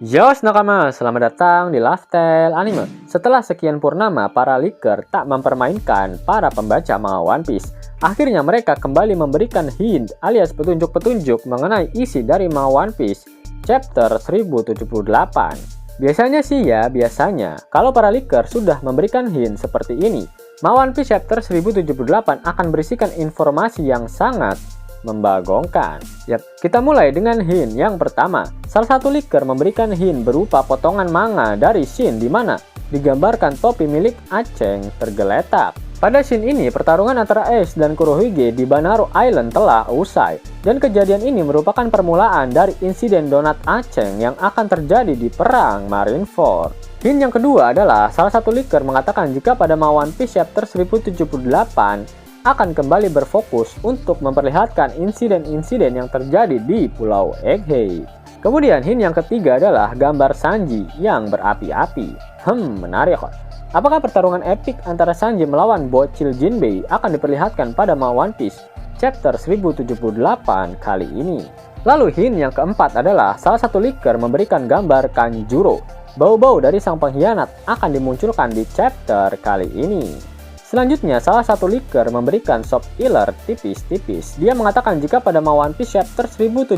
Yos nakama, selamat datang di Lifestyle Anime. Setelah sekian purnama, para leaker tak mempermainkan para pembaca manga One Piece. Akhirnya mereka kembali memberikan hint alias petunjuk-petunjuk mengenai isi dari manga One Piece chapter 1078. Biasanya sih ya, kalau para leaker sudah memberikan hint seperti ini, manga One Piece chapter 1078 akan berisikan informasi yang sangat membagongkan. Yap, kita mulai dengan hint yang pertama. Salah satu leaker memberikan hint berupa potongan manga dari scene di mana digambarkan topi milik Aceng tergeletak. Pada scene ini, pertarungan antara Ace dan Kurohige di Banaro Island telah usai, dan kejadian ini merupakan permulaan dari insiden donat Aceng yang akan terjadi di perang Marineford. Hint yang kedua adalah salah satu leaker mengatakan jika pada manga One Piece chapter 1078 akan kembali berfokus untuk memperlihatkan insiden-insiden yang terjadi di Pulau Egghead. Kemudian hint yang ketiga adalah gambar Sanji yang berapi-api. Menarik kok. Apakah pertarungan epik antara Sanji melawan bocil Jinbei akan diperlihatkan pada manga One Piece chapter 1078 kali ini? Lalu hint yang keempat adalah salah satu leaker memberikan gambar Kanjuro. Bau-bau dari sang pengkhianat akan dimunculkan di chapter kali ini. Selanjutnya, salah satu leaker memberikan soft filler tipis-tipis. Dia mengatakan jika pada manga One Piece chapter 1078,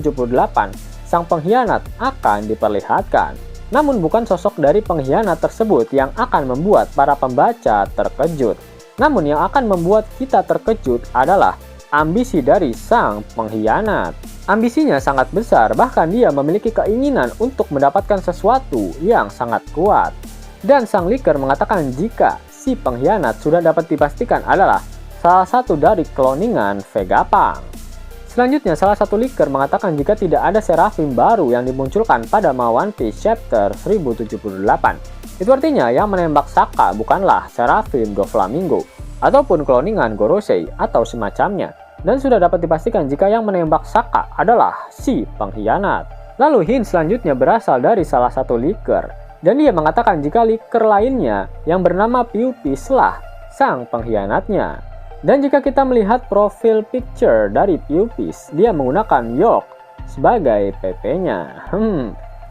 sang pengkhianat akan diperlihatkan. Namun bukan sosok dari pengkhianat tersebut yang akan membuat para pembaca terkejut. Namun yang akan membuat kita terkejut adalah ambisi dari sang pengkhianat. Ambisinya sangat besar, bahkan dia memiliki keinginan untuk mendapatkan sesuatu yang sangat kuat. Dan sang leaker mengatakan jika si pengkhianat sudah dapat dipastikan adalah salah satu dari kloningan Vegapunk. Selanjutnya, salah satu leaker mengatakan jika tidak ada Seraphim baru yang dimunculkan pada manga One Piece chapter 1078. Itu artinya yang menembak Sokka bukanlah Seraphim Doflamingo ataupun kloningan Gorosei atau semacamnya. Dan sudah dapat dipastikan jika yang menembak Sokka adalah si pengkhianat. Lalu hint selanjutnya berasal dari salah satu leaker. Dan dia mengatakan jika leaker lainnya yang bernama Piupis lah sang pengkhianatnya. Dan jika kita melihat profil picture dari Piupis, dia menggunakan York sebagai PP-nya.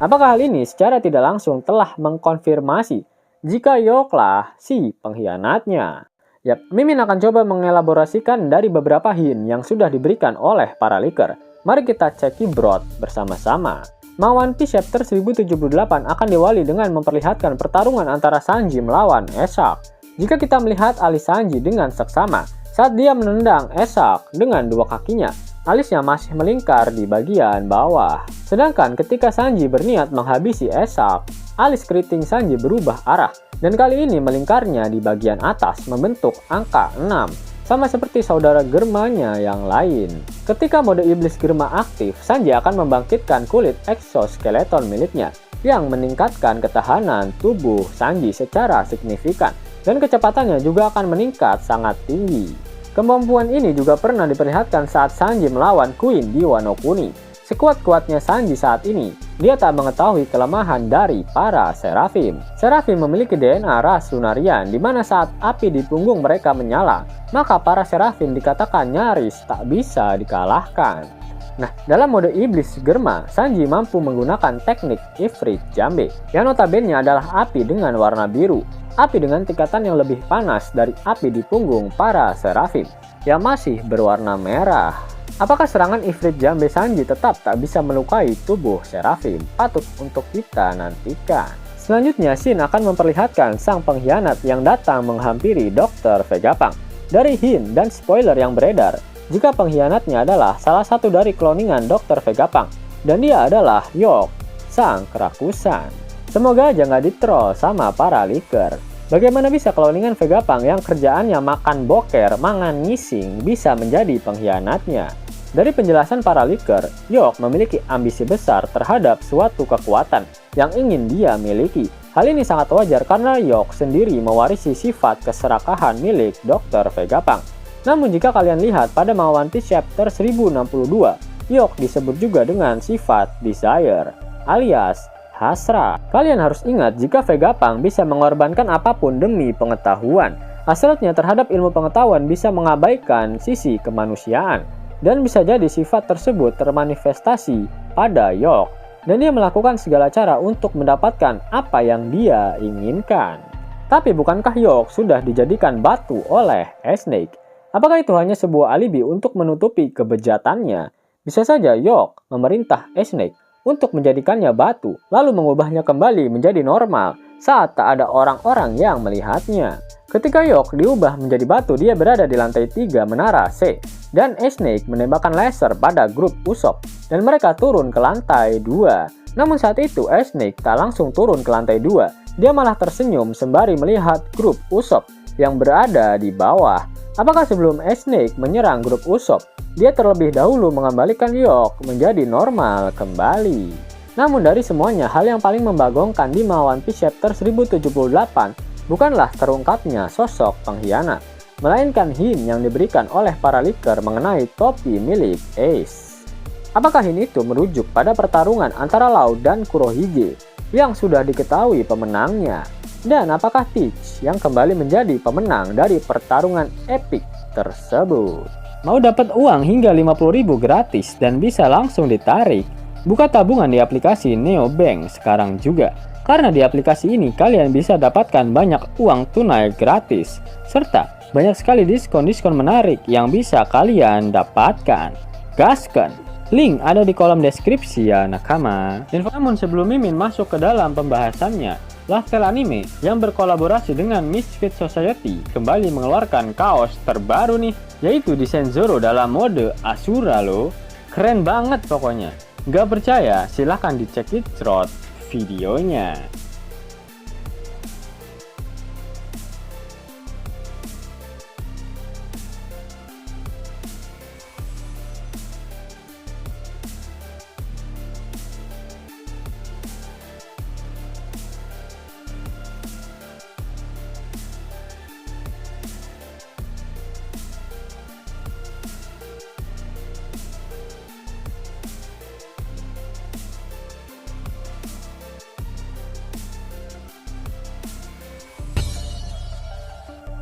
Apakah hal ini secara tidak langsung telah mengkonfirmasi jika York lah si pengkhianatnya? Yap, Mimin akan coba mengelaborasikan dari beberapa hint yang sudah diberikan oleh para leaker. Mari kita cekidot bersama-sama. Manga One Piece chapter 1078 akan diawali dengan memperlihatkan pertarungan antara Sanji melawan Esak. Jika kita melihat alis Sanji dengan seksama, saat dia menendang Esak dengan dua kakinya, alisnya masih melingkar di bagian bawah. Sedangkan ketika Sanji berniat menghabisi Esak, alis keriting Sanji berubah arah, dan kali ini melingkarnya di bagian atas membentuk angka 6. Sama seperti saudara Germanya yang lain. Ketika mode iblis Germa aktif, Sanji akan membangkitkan kulit exoskeleton miliknya yang meningkatkan ketahanan tubuh Sanji secara signifikan, dan kecepatannya juga akan meningkat sangat tinggi. Kemampuan ini juga pernah diperlihatkan saat Sanji melawan Queen di Wano Kuni. Sekuat-kuatnya Sanji saat ini, dia tak mengetahui kelemahan dari para Seraphim. Seraphim memiliki DNA ras Lunarian, di mana saat api di punggung mereka menyala, maka para Seraphim dikatakan nyaris tak bisa dikalahkan. Nah, dalam mode iblis Germa, Sanji mampu menggunakan teknik Ifrit Jambe, yang notabene adalah api dengan warna biru, api dengan tingkatan yang lebih panas dari api di punggung para Seraphim, yang masih berwarna merah. Apakah serangan Ifrit Jambe Sanji tetap tak bisa melukai tubuh Seraphim? Patut untuk kita nantikan. Selanjutnya, Shin akan memperlihatkan sang pengkhianat yang datang menghampiri Dr. Vegapunk. Dari hint dan spoiler yang beredar, jika pengkhianatnya adalah salah satu dari kloningan Dr. Vegapunk, dan dia adalah York, sang kerakusan. Semoga aja nggak ditroll sama para leaker. Bagaimana bisa kloningan Vegapunk yang kerjaannya makan boker, mangan ngising bisa menjadi pengkhianatnya? Dari penjelasan para leaker, York memiliki ambisi besar terhadap suatu kekuatan yang ingin dia miliki. Hal ini sangat wajar karena York sendiri mewarisi sifat keserakahan milik Dr. Vegapunk. Namun jika kalian lihat pada manga One Piece chapter 1062, York disebut juga dengan sifat desire, alias hasrah. Kalian harus ingat jika Vegapunk bisa mengorbankan apapun demi pengetahuan. Hasratnya terhadap ilmu pengetahuan bisa mengabaikan sisi kemanusiaan. Dan bisa jadi sifat tersebut termanifestasi pada York. dan dia melakukan segala cara untuk mendapatkan apa yang dia inginkan. Tapi bukankah York sudah dijadikan batu oleh Snake? Apakah itu hanya sebuah alibi untuk menutupi kebejatannya? Bisa saja York memerintah Snake untuk menjadikannya batu, lalu mengubahnya kembali menjadi normal saat tak ada orang-orang yang melihatnya. Ketika York diubah menjadi batu, dia berada di lantai 3 menara C, dan Snake menembakkan laser pada grup Usopp, dan mereka turun ke lantai 2. Namun saat itu Snake tak langsung turun ke lantai 2, dia malah tersenyum sembari melihat grup Usopp yang berada di bawah. Apakah sebelum Snake menyerang grup Usopp, dia terlebih dahulu mengembalikan York menjadi normal kembali? Namun dari semuanya, hal yang paling membagongkan di One Piece chapter 1078 bukanlah terungkapnya sosok pengkhianat, melainkan hint yang diberikan oleh para leaker mengenai topi milik Ace. Apakah hint itu merujuk pada pertarungan antara Law dan Kurohige yang sudah diketahui pemenangnya? Dan apakah Teach yang kembali menjadi pemenang dari pertarungan epik tersebut? Mau dapat uang hingga 50.000 gratis dan bisa langsung ditarik? Buka tabungan di aplikasi Neobank sekarang juga. Karena di aplikasi ini kalian bisa dapatkan banyak uang tunai gratis, serta banyak sekali diskon-diskon menarik yang bisa kalian dapatkan. Gaskan! Link ada di kolom deskripsi ya nakama. Namun sebelum Mimin masuk ke dalam pembahasannya, Lifestyle Anime yang berkolaborasi dengan Misfit Society kembali mengeluarkan kaos terbaru nih, yaitu desain Zoro dalam mode Asura loh. Keren banget pokoknya. Gak percaya? Silahkan dicek di thread videonya.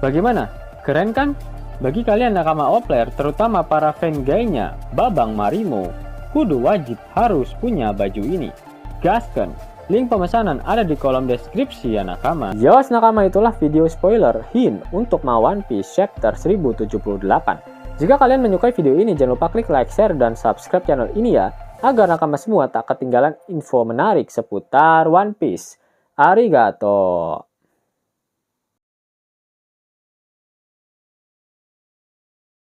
Bagaimana? Keren kan? Bagi kalian nakama Opler, terutama para fan gaynya Babang Marimo, kudu wajib harus punya baju ini. Gaskan! Link pemesanan ada di kolom deskripsi ya nakama. Yos nakama, itulah video spoiler hint untuk One Piece chapter 1078. Jika kalian menyukai video ini, jangan lupa klik like, share, dan subscribe channel ini ya, agar nakama semua tak ketinggalan info menarik seputar One Piece. Arigato!